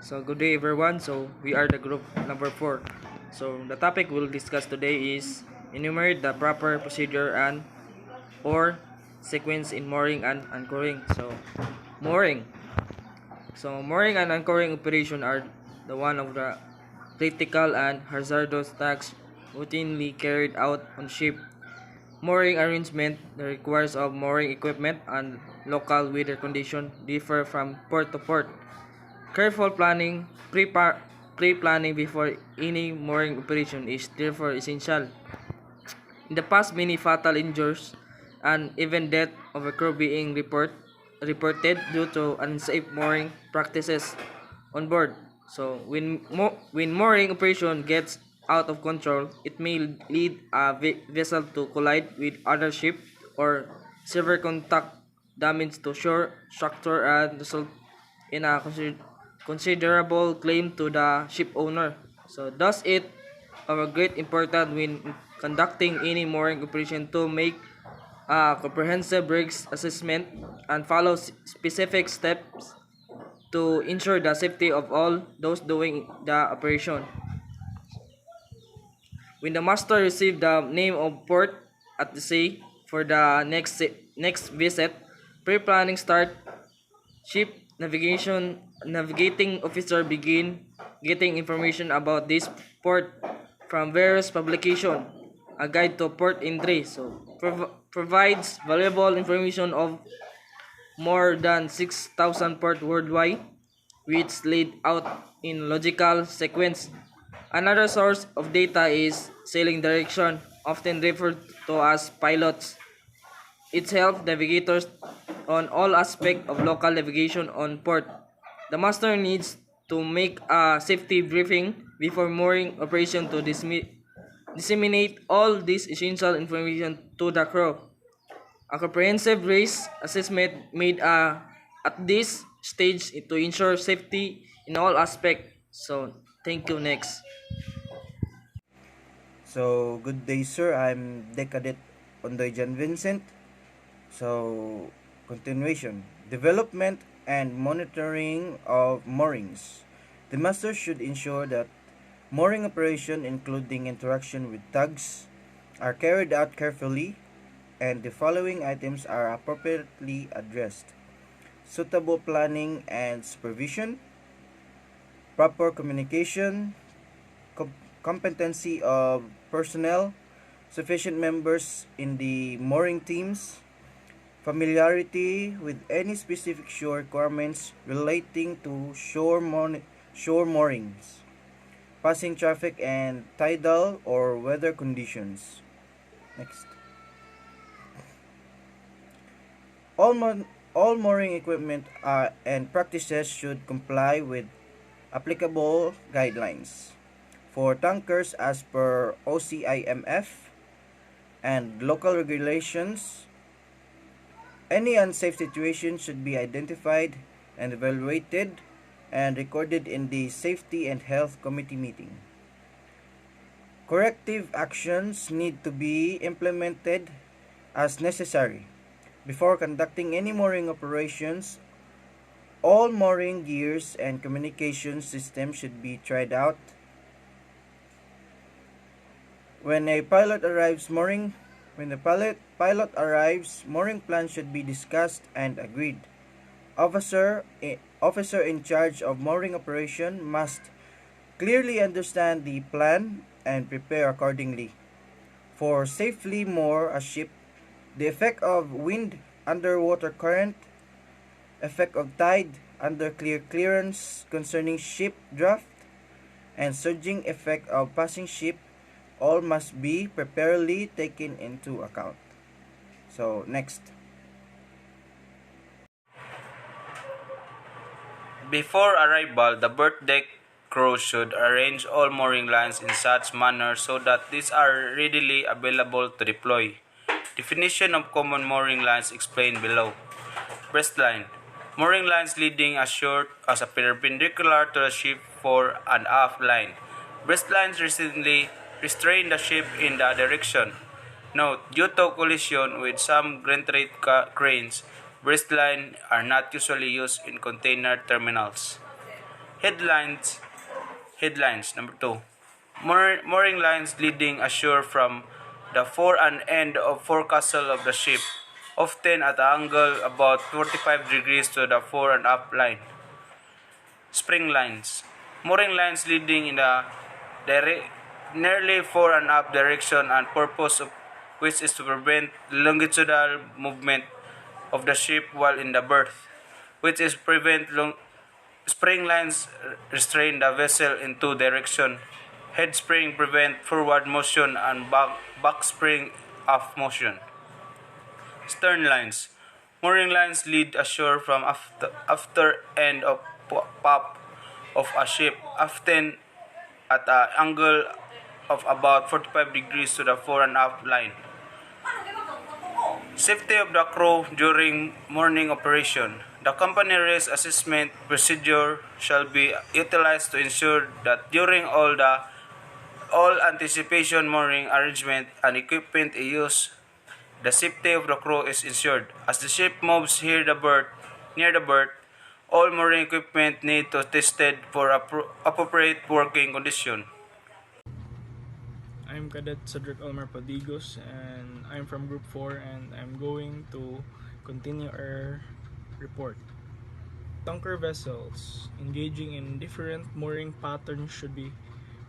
So good day everyone. So we are the group number 4. So the topic we'll discuss today is enumerate the proper procedure and or sequence in mooring and anchoring. Mooring. Mooring and anchoring operation are the one of the critical and hazardous tasks routinely carried out on ship. Mooring arrangement, the requires of mooring equipment and local weather conditions differ from port to port. Careful planning, pre-planning before any mooring operation is therefore essential. In the past, many fatal injuries and even death of a crew being reported due to unsafe mooring practices on board. When mooring operation gets out of control, it may lead a vessel to collide with other ship or severe contact damage to shore structure and result in a considerable claim to the ship owner. Thus it of a great importance when conducting any mooring operation to make a comprehensive risk assessment and follow specific steps to ensure the safety of all those doing the operation. When the master received the name of port at the sea for the next visit, pre-planning start. Ship navigating officer begin getting information about this port from various publication. A guide to port entry provides valuable information of more than 6,000 ports worldwide, which laid out in logical sequence. Another source of data is sailing direction, often referred to as pilots. It helps navigators on all aspects of local navigation on port. The master needs to make a safety briefing before mooring operation to disseminate all this essential information to the crew. A comprehensive risk assessment made at this stage to ensure safety in all aspects. Thank you. Next. Good day, sir. I'm Decadet Ondoy John Vincent. Continuation. Development and monitoring of moorings. The master should ensure that mooring operation, including interaction with tugs, are carried out carefully, and the following items are appropriately addressed: suitable planning and supervision, proper communication, competency of personnel, sufficient members in the mooring teams, familiarity with any specific shore requirements relating to shore moorings, passing traffic and tidal or weather conditions. Next. All mooring equipment and practices should comply with applicable guidelines. For tankers as per OCIMF and local regulations, any unsafe situation should be identified and evaluated and recorded in the Safety and Health Committee meeting. Corrective actions need to be implemented as necessary. Before conducting any mooring operations, all mooring gears and communication systems should be tried out. When the pilot arrives, mooring plan should be discussed and agreed. Officer in charge of mooring operation must clearly understand the plan and prepare accordingly. For safely moor a ship, the effect of wind, underwater current, effect of tide, under clearance concerning ship draft, and surging effect of passing ship all must be properly taken into account. Next. Before arrival, the berth deck crew should arrange all mooring lines in such manner so that these are readily available to deploy. Definition of common mooring lines explained below. Breastline. Mooring lines leading ashore as a perpendicular to the ship fore and aft line. Breastlines recently restrain the ship in that direction. Note, due to collision with some gantry cranes, breastline are not usually used in container terminals. Headlines. Headlines. Number 2. Mooring lines leading ashore from the fore and end of forecastle of the ship, often at an angle about 45 degrees to the fore and aft line. Spring lines. Mooring lines leading in the nearly fore and aft direction, and purpose of which is to prevent longitudinal movement of the ship while in the berth, which is prevent spring lines restrain the vessel in two directions. Head spring prevent forward motion and back spring aft motion. Stern lines. Mooring lines lead ashore from after end of pop of a ship, often at an angle of about 45 degrees to the fore and aft line. Safety of the crew during morning operation. The company risk assessment procedure shall be utilized to ensure that during all anticipation mooring arrangement and equipment used, the safety of the crew is ensured. As the ship moves near the berth, all mooring equipment need to tested for appropriate working condition. I'm Cadet Cedric Elmer Padigos, and I'm from Group 4, and I'm going to continue our report. Tanker vessels engaging in different mooring patterns should be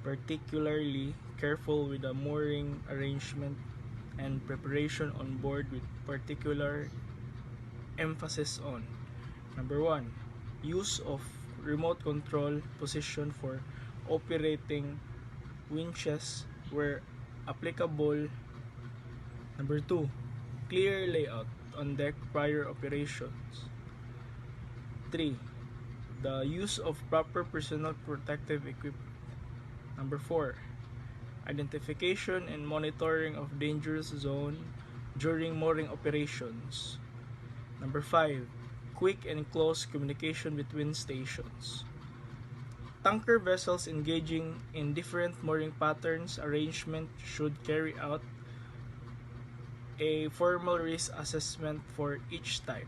particularly careful with the mooring arrangement and preparation on board, with particular emphasis on: number 1, use of remote control position for operating winches where applicable. Number 2, clear layout on deck prior operations. 3, the use of proper personal protective equipment. Number 4, identification and monitoring of dangerous zone during mooring operations. Number 5, quick and close communication between stations. Tanker vessels engaging in different mooring patterns arrangement should carry out a formal risk assessment for each type.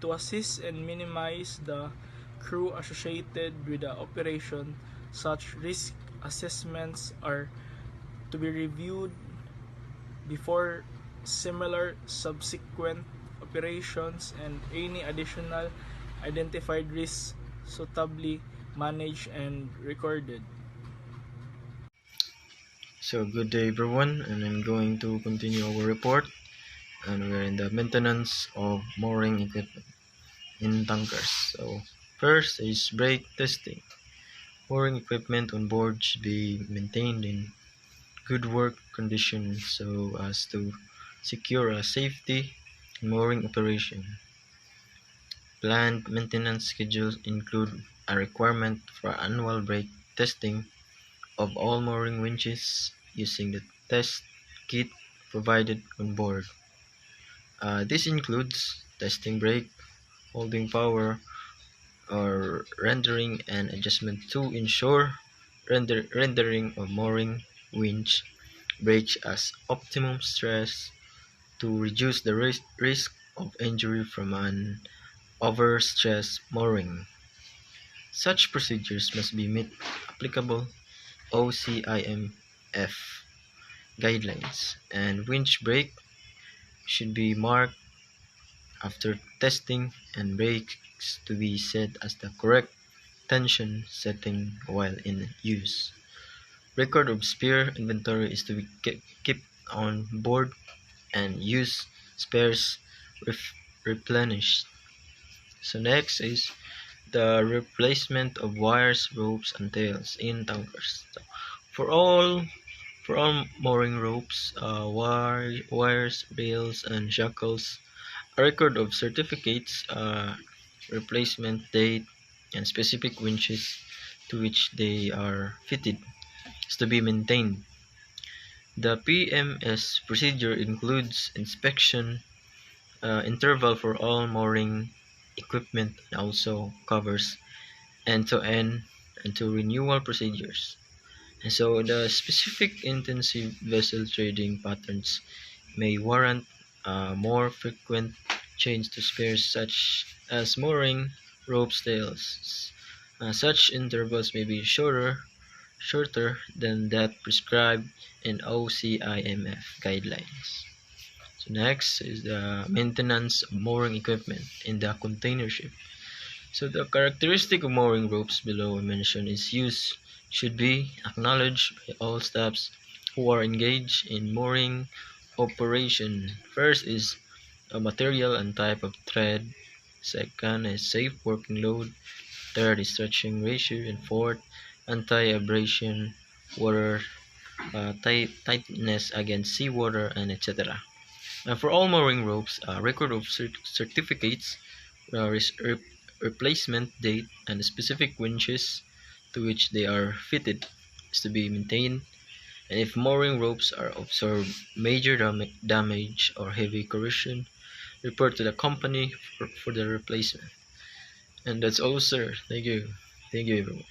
To assist and minimize the crew associated with the operation, such risk assessments are to be reviewed before similar subsequent operations, and any additional identified risks suitably managed and recorded. So good day everyone, and I'm going to continue our report, and we're in the maintenance of mooring equipment in tankers. So first is brake testing. Mooring equipment on board should be maintained in good work condition so as to secure a safety mooring operation. Planned maintenance schedules include a requirement for annual brake testing of all mooring winches using the test kit provided on board. This includes testing brake, holding power, or rendering and adjustment to ensure rendering of mooring winch brake as optimum stress to reduce the risk of injury from an overstressed mooring. Such procedures must meet applicable OCIMF guidelines, and winch brake should be marked after testing and brakes to be set as the correct tension setting while in use. Record of spare inventory is to be kept on board, and use spares replenished. So next is the replacement of wires, ropes, and tails in tankers. So for all mooring ropes, wires, rails, and shackles, a record of certificates, replacement date, and specific winches to which they are fitted is to be maintained. The PMS procedure includes inspection interval for all mooring equipment, and also covers end-to-end and to renewal procedures. And so the specific intensive vessel trading patterns may warrant more frequent change to spares such as mooring, ropes, tails, Such intervals may be shorter than that prescribed in OCIMF guidelines. So next is the maintenance of mooring equipment in the container ship. So the characteristic of mooring ropes below mentioned is use should be acknowledged by all staffs who are engaged in mooring operation. First is a material and type of thread. Second is safe working load. Third is stretching ratio. And fourth, anti-abrasion, water tightness against seawater, and etc. For all mooring ropes, a record of certificates, replacement date, and specific winches to which they are fitted is to be maintained. And if mooring ropes are observed major damage or heavy corrosion, report to the company for the replacement. And that's all, sir. Thank you. Thank you, everyone.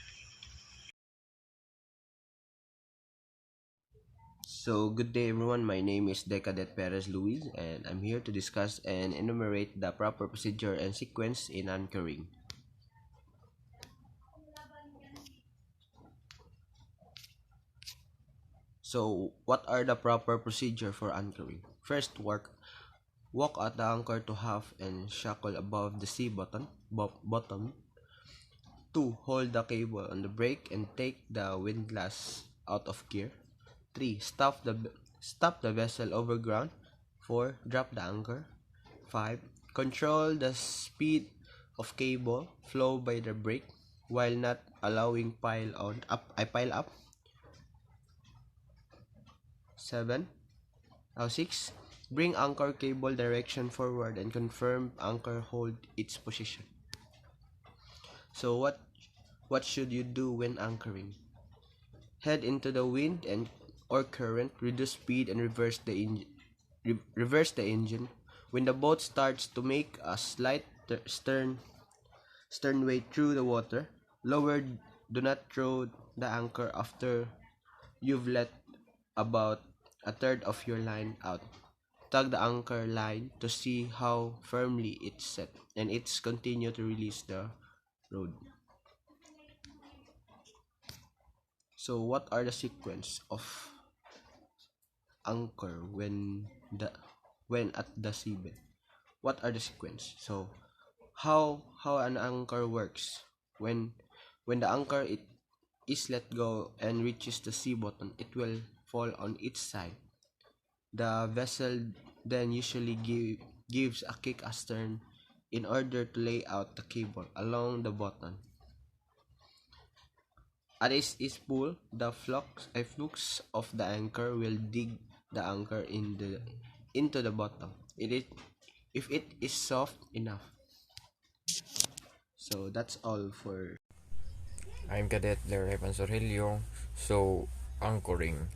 So, good day everyone. My name is Decadet Perez Luis, and I'm here to discuss and enumerate the proper procedure and sequence in anchoring. So, what are the proper procedure for anchoring? First, walk at the anchor to half and shackle above the sea bottom. 2. Hold the cable on the brake and take the windlass out of gear. 3. Stop the vessel over ground. 4. Drop the anchor. 5. Control the speed of cable flow by the brake while not allowing pile up. 6. Bring anchor cable direction forward and confirm anchor hold its position. So what should you do when anchoring? Head into the wind and or current, reduce speed and reverse the engine. When the boat starts to make a slight stern way through the water, lower. Do not throw the anchor after you've let about a third of your line out. Tug the anchor line to see how firmly it's set, and it's continue to release the rod. So what are the sequence of anchor when at the seabed? What are the sequence? So how an anchor works when the anchor is let go and reaches the sea bottom, it will fall on its side. The vessel then usually gives a kick astern in order to lay out the cable along the bottom. At its pull, the flux of the anchor will dig the anchor into the bottom. If it is soft enough. So that's all for. I'm Cadet Larry Pansorrillo. So, anchoring.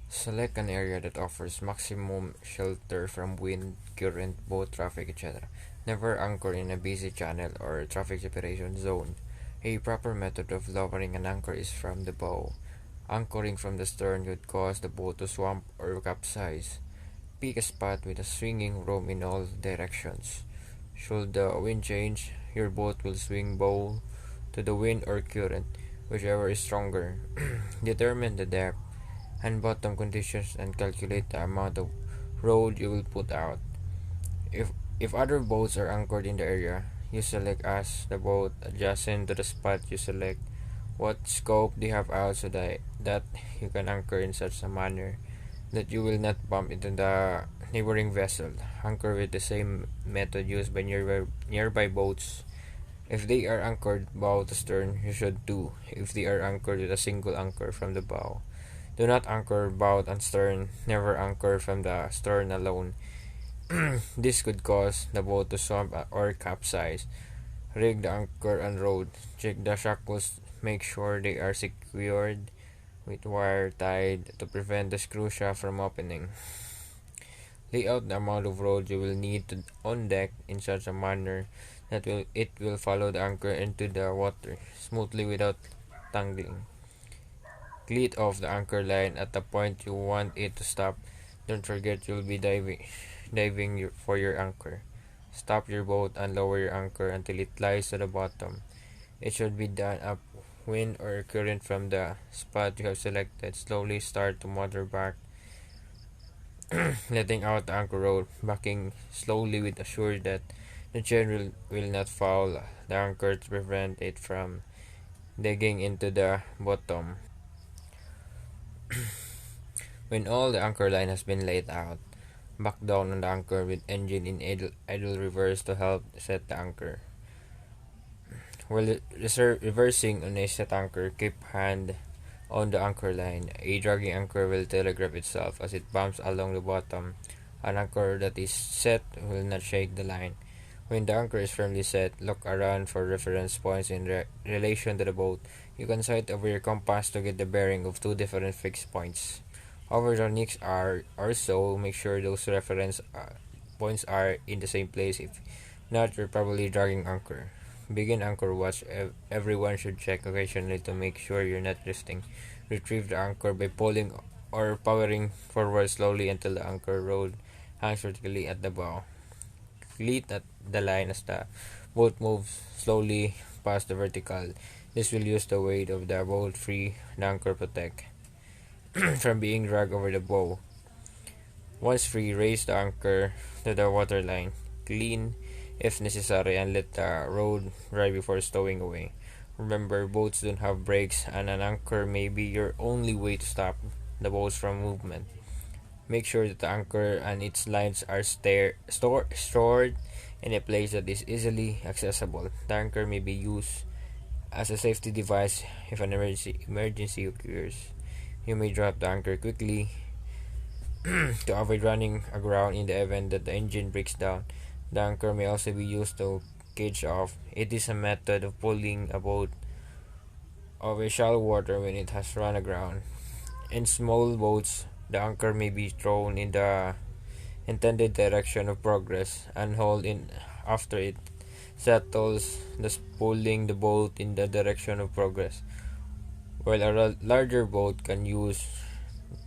Select an area that offers maximum shelter from wind, current, boat traffic, etc. Never anchor in a busy channel or traffic separation zone. A proper method of lowering an anchor is from the bow. Anchoring from the stern could cause the boat to swamp or capsize. Pick a spot with a swinging room in all directions. Should the wind change, your boat will swing bow to the wind or current, whichever is stronger. Determine the depth and bottom conditions and calculate the amount of rod you will put out. If other boats are anchored in the area, you select as the boat adjacent to the spot you select what scope they have out so that you can anchor in such a manner that you will not bump into the neighboring vessel. Anchor with the same method used by nearby boats. If they are anchored bow to stern, you should too. If they are anchored with a single anchor from the bow, do not anchor bow and stern. Never anchor from the stern alone. This could cause the boat to swamp or capsize. Rig the anchor and rod. Check the shackles. Make sure they are secured with wire tied to prevent the screw shaft from opening. Lay out the amount of rod you will need on deck in such a manner that it will follow the anchor into the water smoothly without tangling. Cleat off the anchor line at the point you want it to stop. Don't forget you'll be diving for your anchor. Stop your boat and lower your anchor until it lies to the bottom. It should be done upwind or current from the spot you have selected. Slowly start to motor back, letting out the anchor rod, backing slowly with assure that the chain will not foul the anchor to prevent it from digging into the bottom. When all the anchor line has been laid out, back down on the anchor with engine in idle reverse to help set the anchor. While reversing on a set anchor, keep hand on the anchor line. A dragging anchor will telegraph itself as it bumps along the bottom. An anchor that is set will not shake the line. When the anchor is firmly set, look around for reference points in relation to the boat. You can sight over your compass to get the bearing of two different fixed points. Over the next hour or so, make sure those reference points are in the same place. If not, you're probably dragging anchor. Begin anchor watch. Everyone should check occasionally to make sure you're not drifting. Retrieve the anchor by pulling or powering forward slowly until the anchor rod hangs vertically at the bow. Cleat at the line as the boat moves slowly past the vertical. This will use the weight of the boat free the anchor protect from being dragged over the bow. Once free, raise the anchor to the waterline. Clean if necessary and let the rod dry before stowing away. Remember, boats don't have brakes and an anchor may be your only way to stop the boats from movement. Make sure that the anchor and its lines are stored in a place that is easily accessible. The anchor may be used as a safety device if an emergency occurs. You may drop the anchor quickly to avoid running aground in the event that the engine breaks down. The anchor may also be used to cage off. It is a method of pulling a boat over shallow water when it has run aground. In small boats, the anchor may be thrown in the intended direction of progress and hauled in after it settles, thus pulling the boat in the direction of progress. While a larger boat can use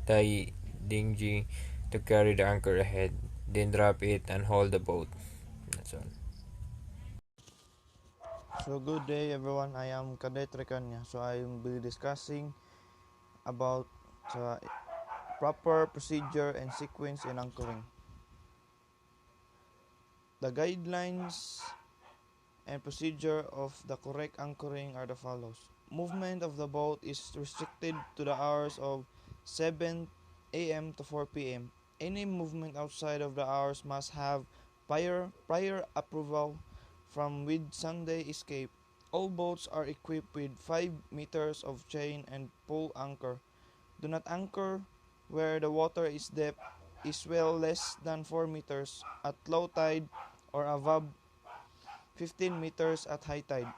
the dinghy to carry the anchor ahead, then drop it and hold the boat. That's all. So good day everyone, I am Cadet Recanya. So I will be discussing about proper procedure and sequence in anchoring. The guidelines and procedure of the correct anchoring are the follows. Movement of the boat is restricted to the hours of 7 a.m. to 4 p.m. Any movement outside of the hours must have prior approval from Whitsunday Escape. All boats are equipped with 5 meters of chain and pull anchor. Do not anchor where the water is depth is well less than 4 meters at low tide or above 15 meters at high tide.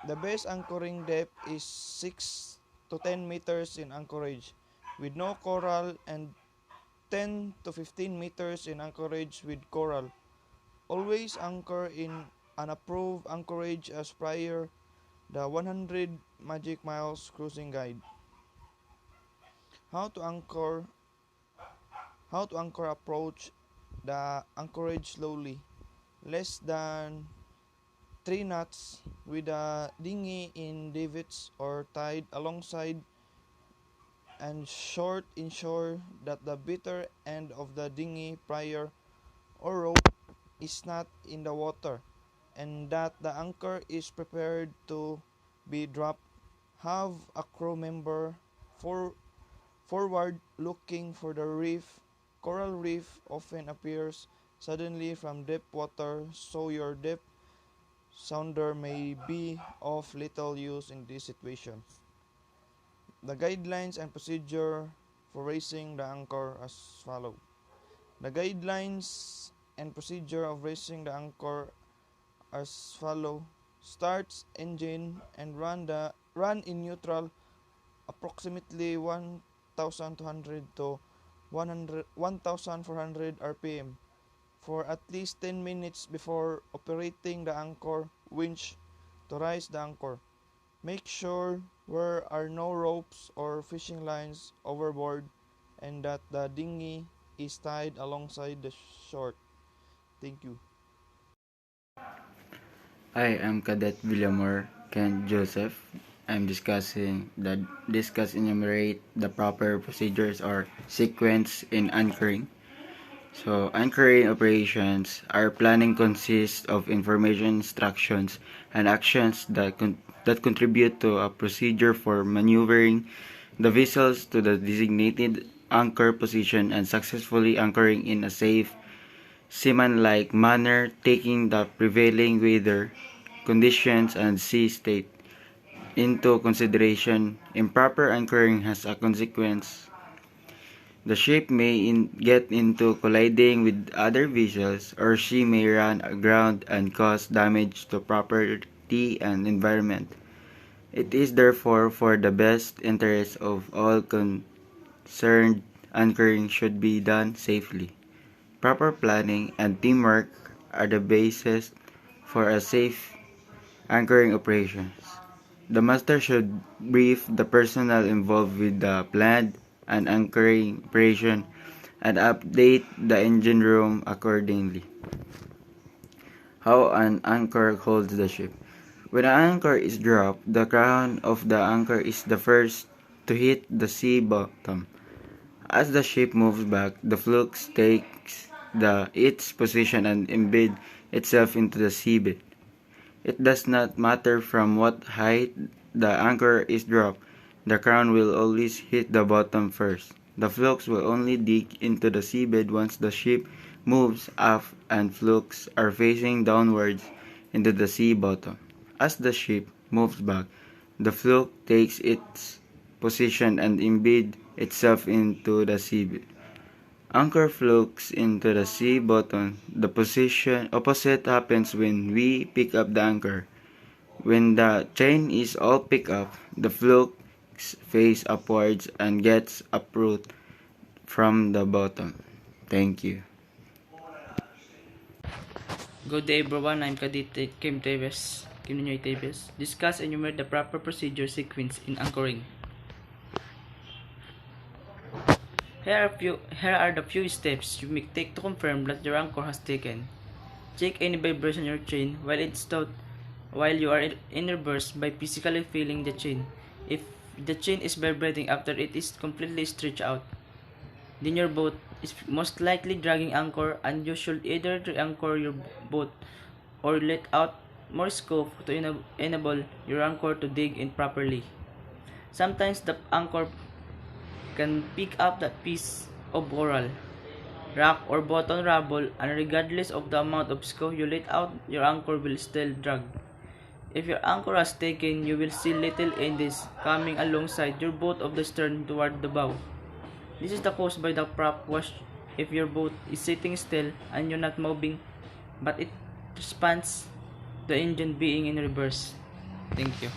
The best anchoring depth is 6 to 10 meters in anchorage with no coral and 10 to 15 meters in anchorage with coral. Always anchor in an approved anchorage as prior the 100 Magic Miles cruising guide. How to anchor approach the anchorage slowly, less than 3 knots with a dinghy in davits or tied alongside and ensure that the bitter end of the dinghy prior or rope is not in the water and that the anchor is prepared to be dropped. Have a crew member forward looking for the reef. Coral reef often appears suddenly from deep water, so your depth sounder may be of little use in this situation. The guidelines and procedure for raising the anchor as follows. The guidelines and procedure of raising the anchor as follow. Starts engine and run in neutral approximately 1200 to 1400 rpm for at least 10 minutes before operating the anchor winch to raise the anchor. Make sure there are no ropes or fishing lines overboard and that the dinghy is tied alongside the shore. Thank you. I am Cadet Villamor Ken Joseph. I'm discuss enumerate the proper procedures or sequence in anchoring. So anchoring operations are planning consists of information instructions and actions that contribute to a procedure for maneuvering the vessels to the designated anchor position and successfully anchoring in a safe seaman-like manner, taking the prevailing weather conditions and sea state into consideration. Improper anchoring has a consequence. The ship may get into colliding with other vessels, or she may run aground and cause damage to property and environment. It is therefore for the best interest of all concerned anchoring should be done safely. Proper planning and teamwork are the basis for a safe anchoring operations. The master should brief the personnel involved with the planned and anchoring operation and update the engine room accordingly. How an anchor holds the ship. When an anchor is dropped, the crown of the anchor is the first to hit the sea bottom. As the ship moves back, the flux takes its position and embeds itself into the seabed. It does not matter from what height the anchor is dropped, the crown will always hit the bottom first. The flukes will only dig into the seabed once the ship moves aft and flukes are facing downwards into the sea bottom. As the ship moves back, the fluke takes its position and embeds itself into the seabed. Anchor flukes into the sea bottom. The position opposite happens when we pick up the anchor. When the chain is all picked up, the flukes face upwards and gets uprooted from the bottom. Thank you. Good day everyone, I'm Cadet Kim Ninoy Teves. Discuss and enumerate the proper procedure sequence in anchoring. Here are the few steps you may take to confirm that your anchor has taken. Check any vibration in your chain while you are in reverse by physically feeling the chain. If the chain is vibrating after it is completely stretched out, then your boat is most likely dragging anchor, and you should either re-anchor your boat or let out more scope to enable your anchor to dig in properly. Sometimes the anchor can pick up that piece of coral, rock, or bottom rubble, and regardless of the amount of scope you let out, your anchor will still drag. If your anchor has taken, you will see little eddies coming alongside your boat of the stern toward the bow. This is caused by the prop wash. If your boat is sitting still and you're not moving, but it responds the engine being in reverse. Thank you.